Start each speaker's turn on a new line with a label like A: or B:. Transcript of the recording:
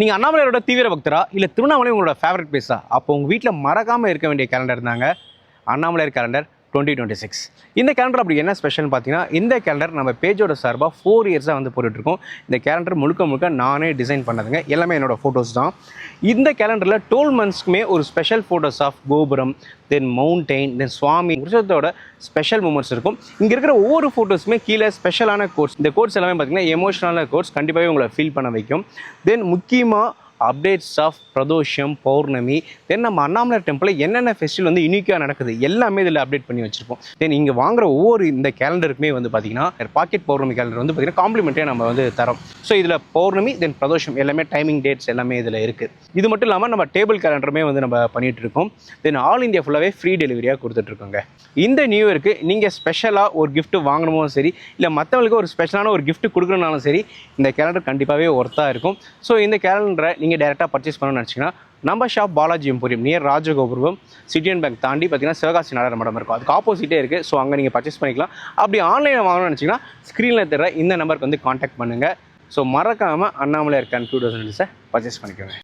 A: நீங்கள் அண்ணாமலையோட தீவிர பக்தரா இல்லை திருவண்ணாமலை உங்களோட ஃபேவரட் பிளேஸா? அப்போ உங்கள் வீட்டில் மறக்காமல் இருக்க வேண்டிய கேலண்டர் இருந்தாங்க அண்ணாமலையார் கேலண்டர் 2026. இந்த கேலண்டர் அப்படி என்ன ஸ்பெஷல்னு பார்த்தீங்கன்னா, இந்த கேலண்டர் நம்ம பேஜோட சார்பாக 4 இயர்ஸாக வந்து போட்டுட்ருக்கோம். இந்த கேலண்டர் முழுக்க நானே டிசைன் பண்ணதுங்க. எல்லாமே என்னோடய ஃபோட்டோஸ் தான். இந்த கேலண்டரில் 12 மந்த்ஸ்க்குமே ஒரு ஸ்பெஷல் ஃபோட்டோஸ் ஆஃப் கோபுரம், தென் மவுண்டெயின், தென் சுவாமி வருஷத்தோட ஸ்பெஷல் மூமெண்ட்ஸ் இருக்கும். இங்கே இருக்கிற ஒவ்வொரு ஃபோட்டோஸுமே கீழே ஸ்பெஷலான கோட்ஸ். இந்த கோட்ஸ் எல்லாமே பார்த்தீங்கன்னா எமோஷனலான கோட்ஸ், கண்டிப்பாகவே உங்களை ஃபீல் பண்ண வைக்கும். தென் முக்கியமாக அப்டேட்ஸ் ஆஃப் பிரதோஷம், பௌர்ணமி, தென் நம்ம அண்ணாமலையார் டெம்பிளில் என்னென்ன ஃபெஸ்டிவல் வந்து யூனிக்காக நடக்குது எல்லாமே இதில் அப்டேட் பண்ணி வச்சுருப்போம். தென் இங்கே வாங்குற ஒவ்வொரு இந்த கேலண்டருக்குமே வந்து பார்த்திங்கன்னா பாக்கெட் பௌர்ணமி கேலண்டர் வந்து பார்த்திங்கன்னா காம்ப்ளிமெண்ட்டே நம்ம வந்து தரோம். ஸோ இதில் பௌர்ணமி தென் பிரதோஷம் எல்லாமே டைமிங் டேட்ஸ் எல்லாமே இதில் இருக்குது. இது மட்டும் இல்லாமல் நம்ம டேபிள் கேலண்டருமே வந்து நம்ம பண்ணிகிட்டு இருக்கோம். தென் ஆல் இந்தியா ஃபுல்லாகவே ஃப்ரீ டெலிவரியாக கொடுத்துட்ருக்கோங்க. இந்த நியூ இயருக்கு நீங்கள் ஸ்பெஷலாக ஒரு கிஃப்ட் வாங்கணுமோ சரி, இல்லை மற்றவங்களுக்கு ஒரு ஸ்பெஷலான ஒரு கிஃப்ட் கொடுக்கணுனாலும் சரி, இந்த கேலண்டர் கண்டிப்பாகவே ஒர்த்தாக இருக்கும். ஸோ இந்த கேலண்டரை நீங்கள் டேரெக்டாக பர்ச்சேஸ் பண்ணணும்னு நினச்சிங்கன்னா, நம்ம ஷாப் பாலாஜி எம்போரியம் நியர் ராஜகோபுரம் சிட்டியன் பேங்க் தாண்டி பார்த்தீங்கன்னா சிவகாசி நாடார் மடம் இருக்கும். அதுக்கு ஆப்போசிட்டே இருக்குது. ஸோ அங்கே நீங்கள் பர்ச்சேஸ் பண்ணிக்கலாம். அப்படி ஆன்லைனில் வாங்கணும்னு நினச்சிங்கன்னா ஸ்க்ரீனில் தர இந்த நம்பருக்கு வந்து காண்டாக்ட் பண்ணுங்கள். ஸோ மறக்காமல் அண்ணாமலையார் கேலண்டர் 2026 பர்ச்சேஸ் பண்ணிக்கோங்க.